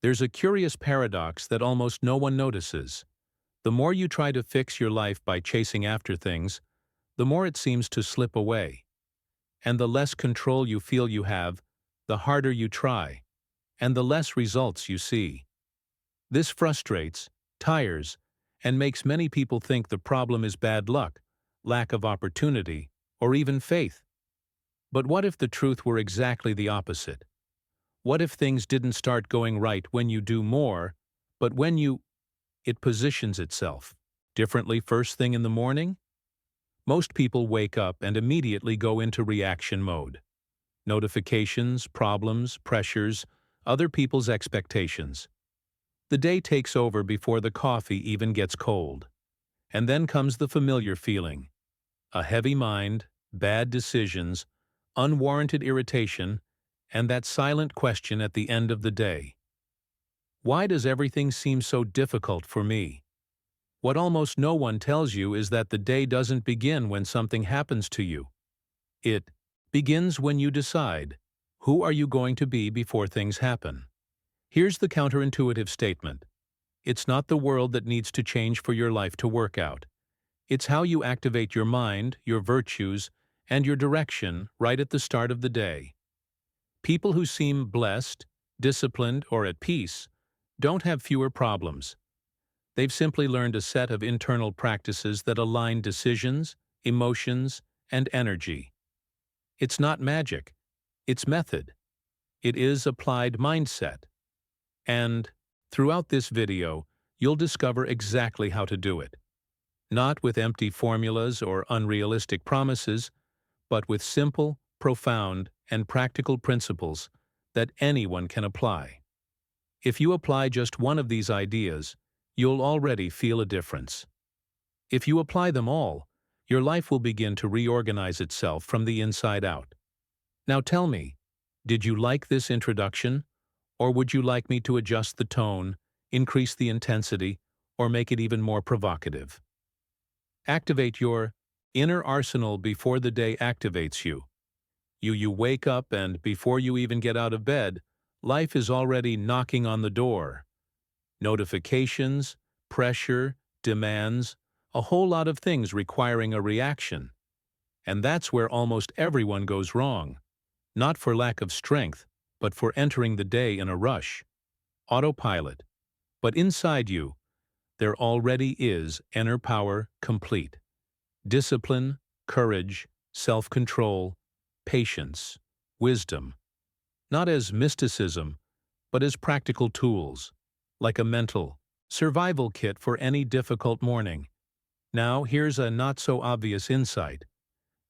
There's a curious paradox that almost no one notices. The more you try to fix your life by chasing after things, the more it seems to slip away. And the less control you feel you have, the harder you try, and the less results you see. This frustrates, tires, and makes many people think the problem is bad luck, lack of opportunity, or even faith. But what if the truth were exactly the opposite? What if things didn't start going right when you do more, but when it positions itself differently first thing in the morning? Most people wake up and immediately go into reaction mode. Notifications, problems, pressures, other people's expectations. The day takes over before the coffee even gets cold. And then comes the familiar feeling. A heavy mind, bad decisions, unwarranted irritation, and that silent question at the end of the day. Why does everything seem so difficult for me? What almost no one tells you is that the day doesn't begin when something happens to you. It begins when you decide, who are you going to be before things happen? Here's the counterintuitive statement. It's not the world that needs to change for your life to work out. It's how you activate your mind, your virtues, and your direction right at the start of the day. People who seem blessed, disciplined, or at peace don't have fewer problems. They've simply learned a set of internal practices that align decisions, emotions, and energy. It's not magic. It's method. It is applied mindset. And throughout this video, you'll discover exactly how to do it. Not with empty formulas or unrealistic promises, but with simple, profound, and practical principles that anyone can apply. If you apply just one of these ideas, you'll already feel a difference. If you apply them all, your life will begin to reorganize itself from the inside out. Now tell me, did you like this introduction? Or would you like me to adjust the tone, increase the intensity, or make it even more provocative? Activate your inner arsenal before the day activates you. You wake up and before you even get out of bed, life is already knocking on the door. Notifications, pressure, demands, a whole lot of things requiring a reaction. And that's where almost everyone goes wrong. Not for lack of strength, but for entering the day in a rush. Autopilot. But inside you, there already is inner power complete. Discipline, courage, self-control, patience, wisdom. Not as mysticism, but as practical tools, like a mental survival kit for any difficult morning. Now, here's a not-so-obvious insight.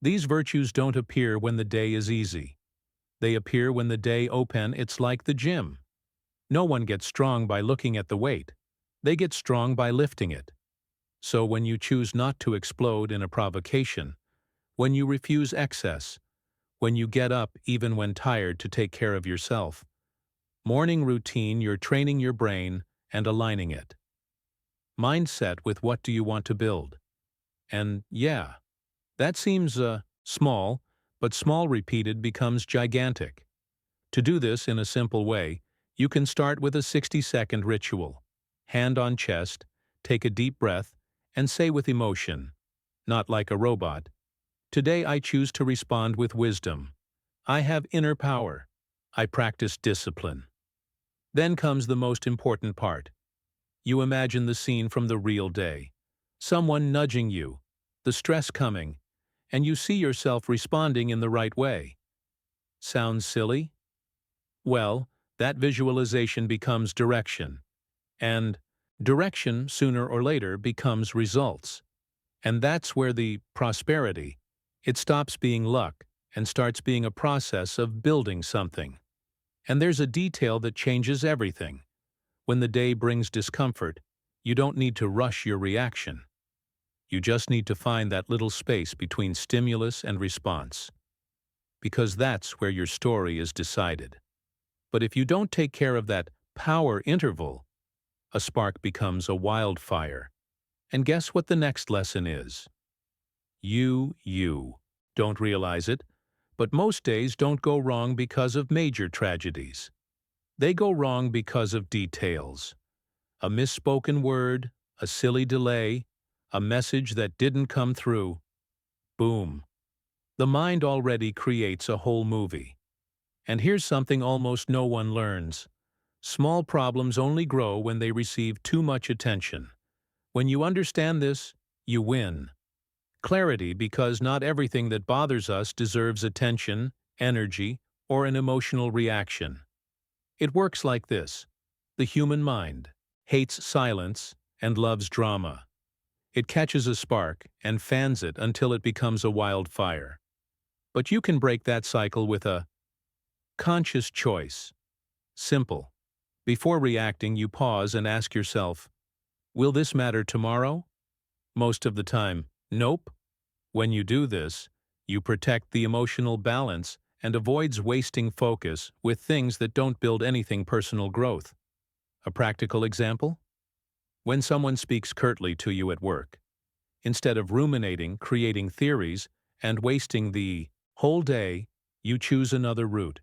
These virtues don't appear when the day is easy. They appear when the day open. It's like the gym. No one gets strong by looking at the weight. They get strong by lifting it. So when you choose not to explode in a provocation, when you refuse excess, when you get up even when tired to take care of yourself, morning routine, you're training your brain and aligning it. Mindset with what do you want to build? And yeah, that seems small, but small repeated becomes gigantic. To do this in a simple way, you can start with a 60-second ritual. Hand on chest, take a deep breath, and say with emotion, not like a robot, "Today I choose to respond with wisdom. I have inner power. I practice discipline." Then comes the most important part. You imagine the scene from the real day. Someone nudging you, the stress coming, and you see yourself responding in the right way. Sounds silly? Well, that visualization becomes direction. And direction, sooner or later, becomes results. And that's where the prosperity, it stops being luck and starts being a process of building something. And there's a detail that changes everything. When the day brings discomfort, you don't need to rush your reaction. You just need to find that little space between stimulus and response. Because that's where your story is decided. But if you don't take care of that power interval, a spark becomes a wildfire. And guess what the next lesson is? You don't realize it, but most days don't go wrong because of major tragedies. They go wrong because of details. A misspoken word, a silly delay, a message that didn't come through. Boom. The mind already creates a whole movie. And here's something almost no one learns. Small problems only grow when they receive too much attention. When you understand this, you win. Clarity, because not everything that bothers us deserves attention, energy, or an emotional reaction. It works like this. The human mind hates silence and loves drama. It catches a spark and fans it until it becomes a wildfire. But you can break that cycle with a conscious choice. Simple. Before reacting, you pause and ask yourself, will this matter tomorrow? Most of the time, nope. When you do this, you protect the emotional balance and avoids wasting focus with things that don't build anything personal growth. A practical example? When someone speaks curtly to you at work, instead of ruminating, creating theories, and wasting the whole day, you choose another route.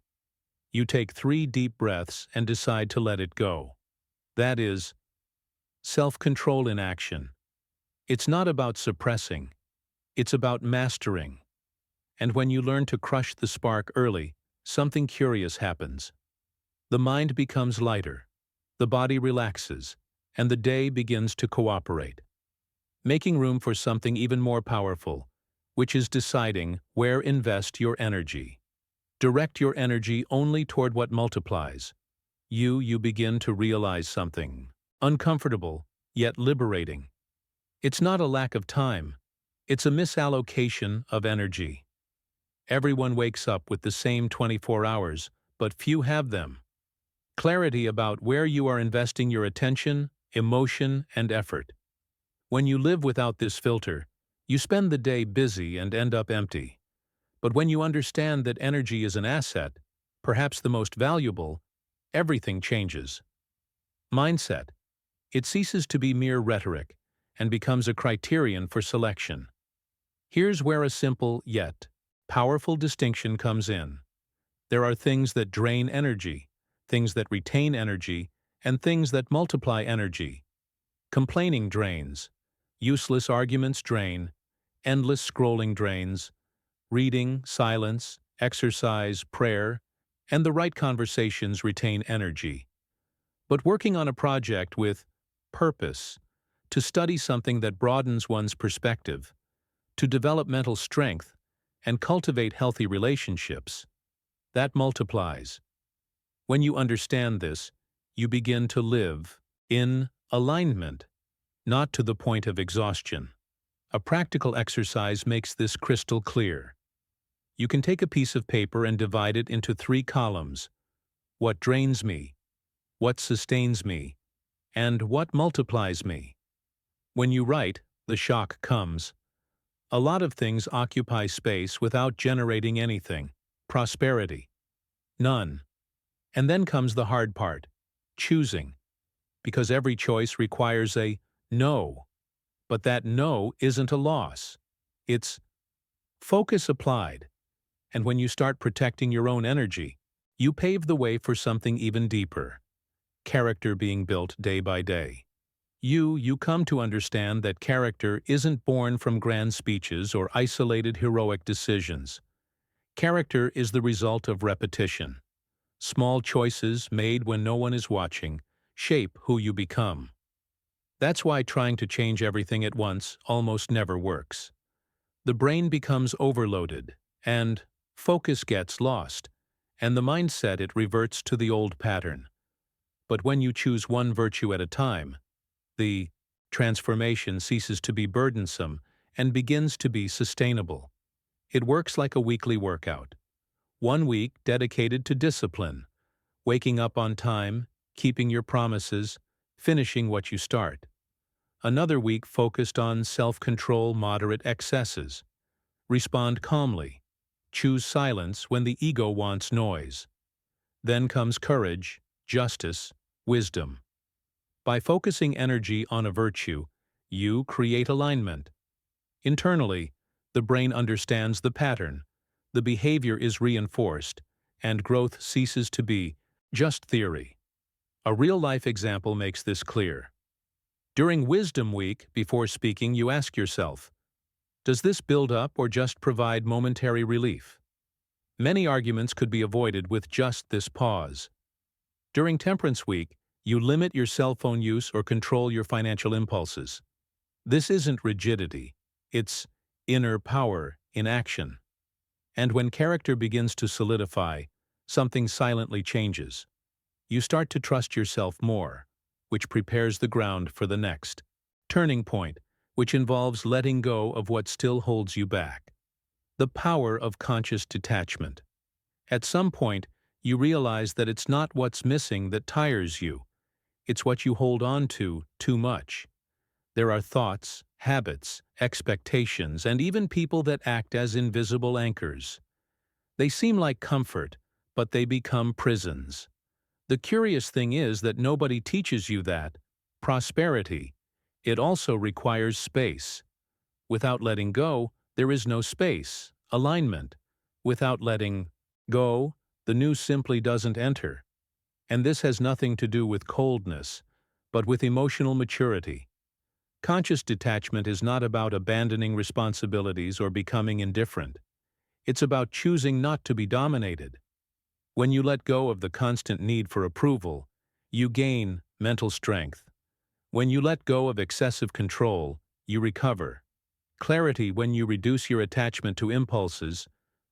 You take 3 deep breaths and decide to let it go. That is self-control in action. It's not about suppressing, it's about mastering. And when you learn to crush the spark early, something curious happens. The mind becomes lighter, the body relaxes, and the day begins to cooperate, making room for something even more powerful, which is deciding where invest your energy. Direct your energy only toward what multiplies. You begin to realize something uncomfortable, yet liberating. It's not a lack of time, it's a misallocation of energy. Everyone wakes up with the same 24 hours, but few have them. Clarity about where you are investing your attention, emotion, and effort. When you live without this filter, you spend the day busy and end up empty. But when you understand that energy is an asset, perhaps the most valuable, everything changes. Mindset. It ceases to be mere rhetoric and becomes a criterion for selection. Here's where a simple yet powerful distinction comes in. There are things that drain energy, things that retain energy, and things that multiply energy. Complaining drains. Useless arguments drain. Endless scrolling drains. Reading, silence, exercise, prayer, and the right conversations retain energy. But working on a project with purpose, to study something that broadens one's perspective, to develop mental strength, and cultivate healthy relationships, that multiplies. When you understand this, you begin to live in alignment, not to the point of exhaustion. A practical exercise makes this crystal clear. You can take a piece of paper and divide it into 3 columns: what drains me, what sustains me, and what multiplies me. When you write, the shock comes. A lot of things occupy space without generating anything. Prosperity. None. And then comes the hard part, choosing. Because every choice requires a no. But that no isn't a loss. It's focus applied. And when you start protecting your own energy, you pave the way for something even deeper. Character being built day by day. You come to understand that character isn't born from grand speeches or isolated heroic decisions. Character is the result of repetition. Small choices made when no one is watching shape who you become. That's why trying to change everything at once almost never works. The brain becomes overloaded, and focus gets lost, and the mindset it reverts to the old pattern. But when you choose one virtue at a time, the transformation ceases to be burdensome and begins to be sustainable. It works like a weekly workout. 1 week dedicated to discipline, waking up on time, keeping your promises, finishing what you start. Another week focused on self-control, moderate excesses. Respond calmly. Choose silence when the ego wants noise. Then comes courage, justice, wisdom. By focusing energy on a virtue, you create alignment. Internally, the brain understands the pattern, the behavior is reinforced, and growth ceases to be Just theory. A real-life example makes this clear. During Wisdom Week, before speaking, you ask yourself, does this build up or just provide momentary relief? Many arguments could be avoided with just this pause. During Temperance Week, you limit your cell phone use or control your financial impulses. This isn't rigidity, it's inner power in action. And when character begins to solidify, something silently changes. You start to trust yourself more, which prepares the ground for the next turning point, which involves letting go of what still holds you back. The power of conscious detachment. At some point, you realize that it's not what's missing that tires you, it's what you hold on to too much. There are thoughts, habits, expectations, and even people that act as invisible anchors. They seem like comfort, but they become prisons. The curious thing is that nobody teaches you that prosperity, it also requires space. Without letting go, there is no space, alignment. Without letting go, the new simply doesn't enter. And this has nothing to do with coldness, but with emotional maturity. Conscious detachment is not about abandoning responsibilities or becoming indifferent. It's about choosing not to be dominated. When you let go of the constant need for approval, you gain mental strength. When you let go of excessive control, you recover clarity. When you reduce your attachment to impulses,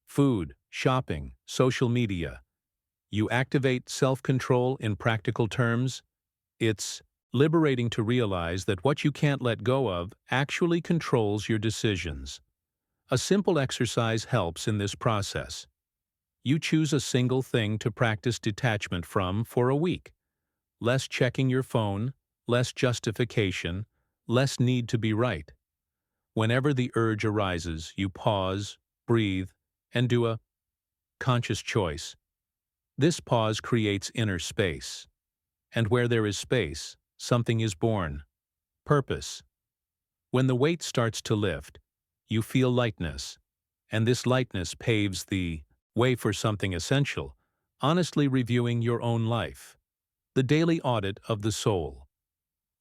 food, shopping, social media, you activate self-control. In practical terms, it's liberating to realize that what you can't let go of actually controls your decisions. A simple exercise helps in this process. You choose a single thing to practice detachment from for a week. Less checking your phone, less justification, less need to be right. Whenever the urge arises, you pause, breathe, and do a conscious choice. This pause creates inner space. And where there is space, something is born. Purpose. When the weight starts to lift, you feel lightness, and this lightness paves the way for something essential, honestly reviewing your own life. The daily audit of the soul.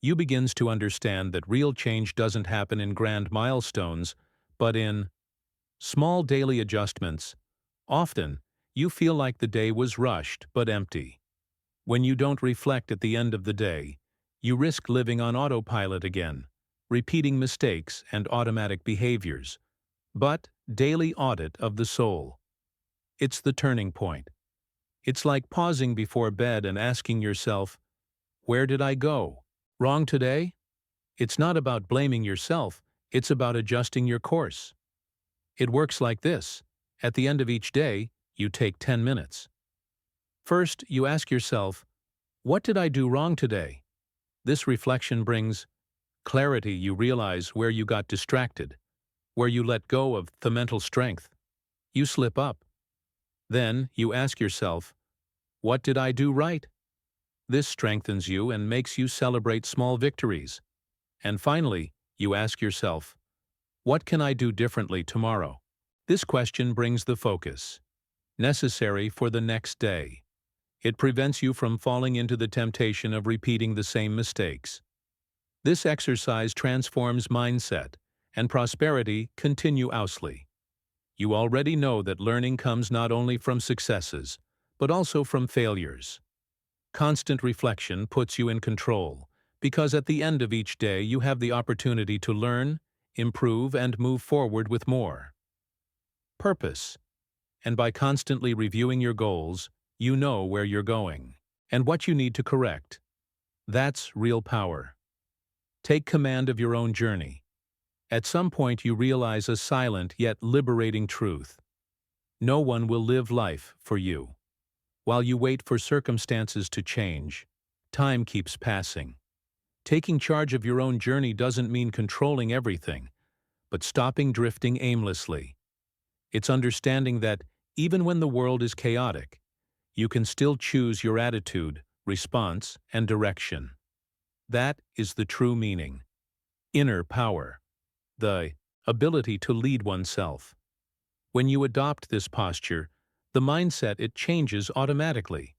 You begins to understand that real change doesn't happen in grand milestones, but in small daily adjustments. Often, you feel like the day was rushed but empty. When you don't reflect at the end of the day, you risk living on autopilot again, repeating mistakes and automatic behaviors. But daily audit of the soul. It's the turning point. It's like pausing before bed and asking yourself, where did I go wrong today? It's not about blaming yourself, it's about adjusting your course. It works like this. At the end of each day, you take 10 minutes. First, you ask yourself, what did I do wrong today? This reflection brings clarity. You realize where you got distracted, where you let go of the mental strength. You slip up. Then, you ask yourself, what did I do right? This strengthens you and makes you celebrate small victories. And finally, you ask yourself, what can I do differently tomorrow? This question brings the focus necessary for the next day. It prevents you from falling into the temptation of repeating the same mistakes. This exercise transforms mindset and prosperity continuously. You already know that learning comes not only from successes, but also from failures. Constant reflection puts you in control, because at the end of each day you have the opportunity to learn, improve, and move forward with more purpose. And by constantly reviewing your goals, you know where you're going and what you need to correct. That's real power. Take command of your own journey. At some point you realize a silent yet liberating truth. No one will live life for you. While you wait for circumstances to change, time keeps passing. Taking charge of your own journey doesn't mean controlling everything, but stopping drifting aimlessly. It's understanding that, even when the world is chaotic, you can still choose your attitude, response, and direction. That is the true meaning. Inner power. The ability to lead oneself. When you adopt this posture, the mindset it changes automatically.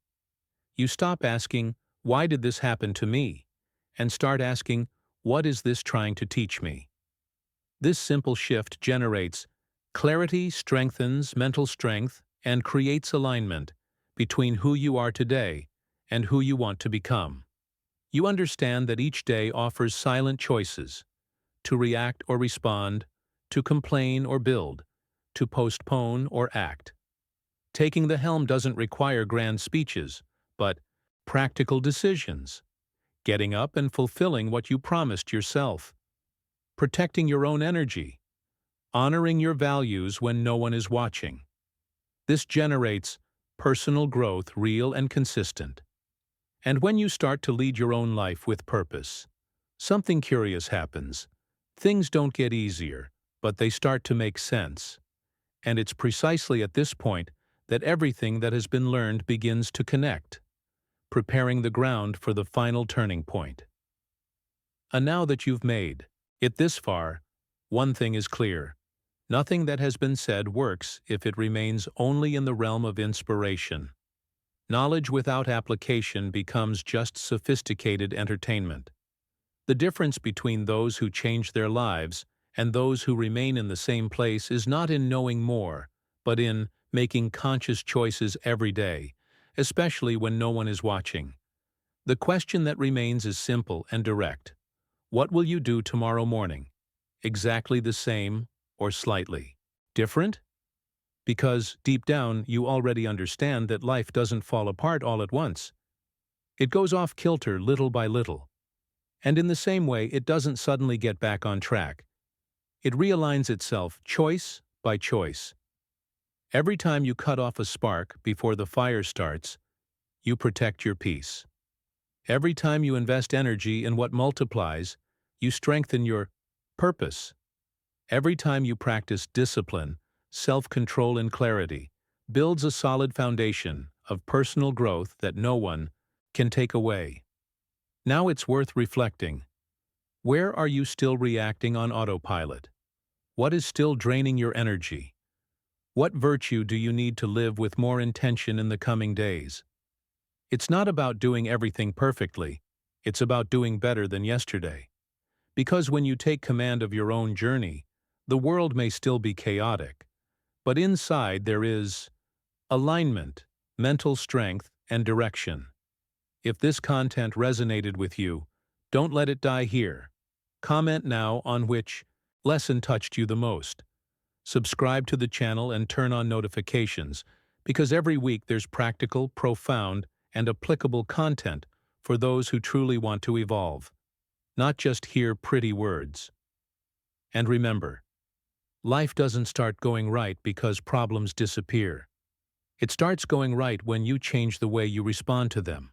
You stop asking, "Why did this happen to me?" and start asking, "What is this trying to teach me?" This simple shift generates clarity, strengthens mental strength, and creates alignment between who you are today and who you want to become. You understand that each day offers silent choices: to react or respond, to complain or build, to postpone or act. Taking the helm doesn't require grand speeches, but practical decisions, getting up and fulfilling what you promised yourself, protecting your own energy, honoring your values when no one is watching. This generates personal growth, real and consistent. And when you start to lead your own life with purpose, something curious happens. Things don't get easier, but they start to make sense. And it's precisely at this point that everything that has been learned begins to connect, preparing the ground for the final turning point. And now that you've made it this far, one thing is clear: nothing that has been said works if it remains only in the realm of inspiration. Knowledge without application becomes just sophisticated entertainment. The difference between those who change their lives and those who remain in the same place is not in knowing more, but in making conscious choices every day, especially when no one is watching. The question that remains is simple and direct. What will you do tomorrow morning? Exactly the same or slightly different? Because deep down you already understand that life doesn't fall apart all at once. It goes off kilter little by little. And in the same way, it doesn't suddenly get back on track. It realigns itself choice by choice. Every time you cut off a spark before the fire starts, you protect your peace. Every time you invest energy in what multiplies, you strengthen your purpose. Every time you practice discipline, self-control and clarity, builds a solid foundation of personal growth that no one can take away. Now it's worth reflecting. Where are you still reacting on autopilot? What is still draining your energy? What virtue do you need to live with more intention in the coming days? It's not about doing everything perfectly. It's about doing better than yesterday. Because when you take command of your own journey, the world may still be chaotic, but inside there is alignment, mental strength, and direction. If this content resonated with you, don't let it die here. Comment now on which lesson touched you the most. Subscribe to the channel and turn on notifications, because every week there's practical, profound, and applicable content for those who truly want to evolve, not just hear pretty words. And remember, life doesn't start going right because problems disappear. It starts going right when you change the way you respond to them.